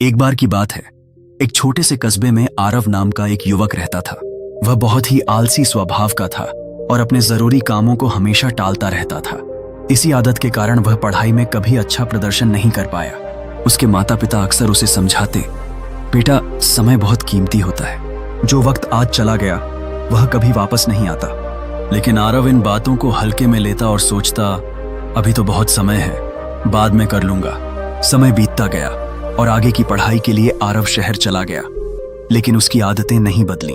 एक बार की बात है, एक छोटे से कस्बे में आरव नाम का एक युवक रहता था। वह बहुत ही आलसी स्वभाव का था और अपने जरूरी कामों को हमेशा टालता रहता था। इसी आदत के कारण वह पढ़ाई में कभी अच्छा प्रदर्शन नहीं कर पाया। उसके माता पिता अक्सर उसे समझाते, बेटा समय बहुत कीमती होता है, जो वक्त आज चला गया वह कभी वापस नहीं आता। लेकिन आरव इन बातों को हल्के में लेता और सोचता, अभी तो बहुत समय है, बाद में कर लूंगा। समय बीतता गया और आगे की पढ़ाई के लिए आरव शहर चला गया। लेकिन उसकी आदतें नहीं बदली।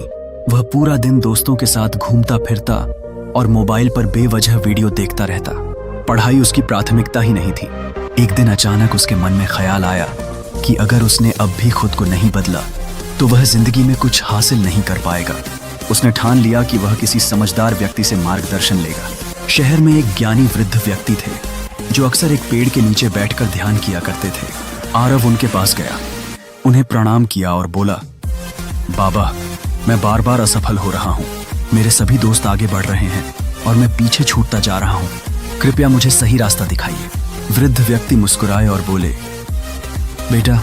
वह पूरा दिन दोस्तों के साथ घूमता फिरता और मोबाइल पर बेवजह वीडियो देखता रहता। पढ़ाई उसकी प्राथमिकता ही नहीं थी। एक दिन अचानक उसके मन में ख्याल आया कि अगर उसने अब भी खुद को नहीं बदला तो वह जिंदगी में कुछ हासिल नहीं कर पाएगा। उसने ठान लिया कि वह किसी समझदार व्यक्ति से मार्गदर्शन लेगा। शहर में एक ज्ञानी वृद्ध व्यक्ति थे जो अक्सर एक पेड़ के नीचे बैठकर ध्यान किया करते थे। आरव उनके पास गया, उन्हें प्रणाम किया और बोला, बाबा, मैं बार बार असफल हो रहा हूँ। मेरे सभी दोस्त आगे बढ़ रहे हैं और मैं पीछे छूटता जा रहा हूँ। कृपया मुझे सही रास्ता दिखाइए। वृद्ध व्यक्ति मुस्कुराए और बोले, बेटा,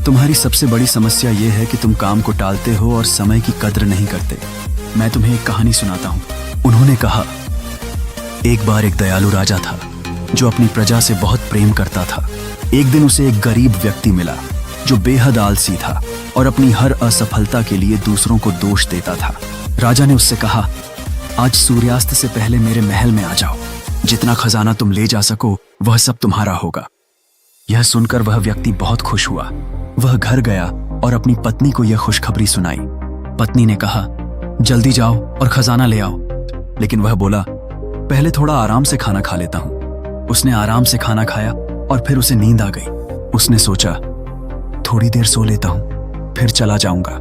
तुम्हारी सबसे बड़ी समस्या यह है कि तुम काम को टालते हो और समय की कद्र नहीं करते। मैं तुम्हें एक कहानी सुनाता हूँ। उन्होंने कहा, एक बार एक दयालु राजा था जो अपनी प्रजा से बहुत प्रेम करता था। एक दिन उसे एक गरीब व्यक्ति मिला जो बेहद आलसी था और अपनी हर असफलता के लिए दूसरों को दोष देता था। राजा ने उससे कहा, आज सूर्यास्त से पहले मेरे महल में आ जाओ। जितना खजाना तुम ले जा सको वह सब तुम्हारा होगा। यह सुनकर वह व्यक्ति बहुत खुश हुआ। वह घर गया और अपनी पत्नी को यह खुशखबरी सुनाई। पत्नी ने कहा, जल्दी जाओ और खजाना ले आओ। लेकिन वह बोला, पहले थोड़ा आराम से खाना खा लेता हूं। उसने आराम से खाना खाया और फिर उसे नींद आ गई। उसने सोचा, थोड़ी देर सो लेता हूं, फिर चला जाऊंगा।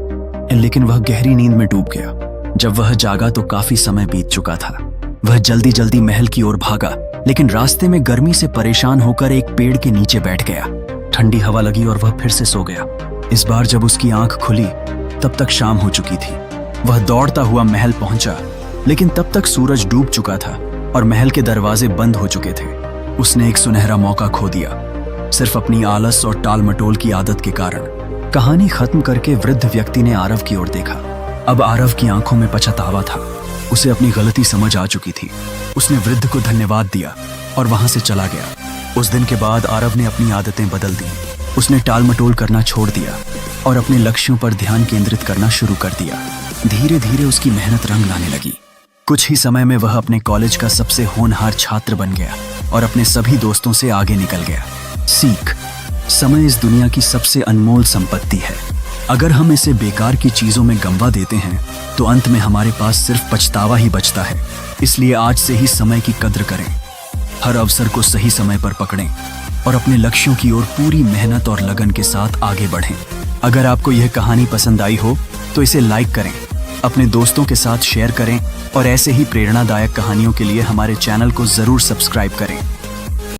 लेकिन वह गहरी नींद में डूब गया। जब वह जागा तो काफी समय बीत चुका था। वह जल्दी जल्दी महल की ओर भागा, लेकिन रास्ते में गर्मी से परेशान होकर एक पेड़ के नीचे बैठ गया। ठंडी हवा लगी और वह फिर से सो गया। इस बार जब उसकी आंख खुली तब तक शाम हो चुकी थी। वह दौड़ता हुआ महल पहुंचा, लेकिन तब तक सूरज डूब चुका था और महल के दरवाजे बंद हो चुके थे। उसने एक सुनहरा मौका खो दिया, सिर्फ अपनी आलस और टाल मटोल की आदत के कारण। कहानी खत्म करके वृद्ध व्यक्ति ने आरव की ओर देखा। अब आरव की आंखों में पछतावा था। उसे अपनी गलती समझ आ चुकी थी। उसने वृद्ध को धन्यवाद दिया और वहां से चला गया। उस दिन के बाद आरव ने अपनी आदतें बदल दी। उसने टाल मटोल करना छोड़ दिया और अपने लक्ष्यों पर ध्यान केंद्रित करना शुरू कर दिया। धीरे धीरे उसकी मेहनत रंग लाने लगी। कुछ ही समय में वह अपने कॉलेज का सबसे होनहार छात्र बन गया और अपने सभी दोस्तों से आगे निकल गया। सीख, समय इस दुनिया की सबसे अनमोल संपत्ति है। अगर हम इसे बेकार की चीजों में गंवा देते हैं तो अंत में हमारे पास सिर्फ पछतावा ही बचता है। इसलिए आज से ही समय की कद्र करें, हर अवसर को सही समय पर पकड़ें और अपने लक्ष्यों की ओर पूरी मेहनत और लगन के साथ आगे बढ़ें। अगर आपको यह कहानी पसंद आई हो तो इसे लाइक करें, अपने दोस्तों के साथ शेयर करें और ऐसे ही प्रेरणादायक कहानियों के लिए हमारे चैनल को जरूर सब्सक्राइब करें।